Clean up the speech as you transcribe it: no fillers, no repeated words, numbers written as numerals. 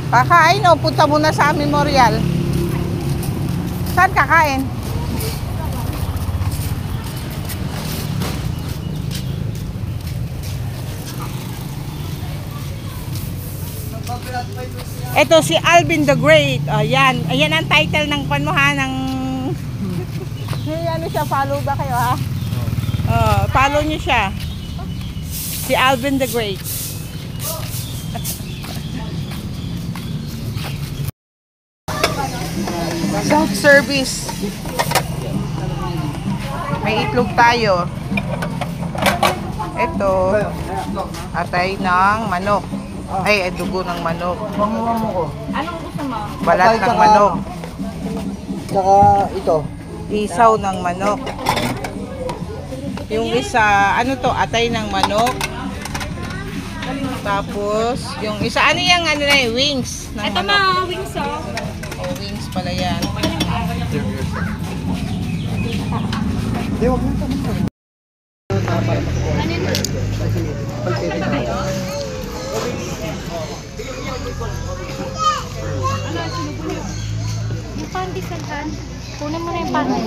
Kakain o punta muna sa Memorial? Saan kakain? Ito si Alvin the Great. Ayan. Ayan ang title ng panuha ng... ano siya, follow ba kayo ha? Follow niyo siya. Si Alvin the Great. Self-service. May itlog tayo. Ito, atay ng manok. Ay, dugo ng manok. Anong gusto mo? Balat ng manok. Saka ito. Isaw ng manok. Yung isa, ano to, atay ng manok. Tapos, yung isa, ano yung ano na wings ng Ito manok. mga wings oh. Oh, wings pala yan. Di, wag mo ito. Ano yun? Basta ba kayo? Ano, sinubunin? Yung panty sa kan. Kunin mo na yung panty.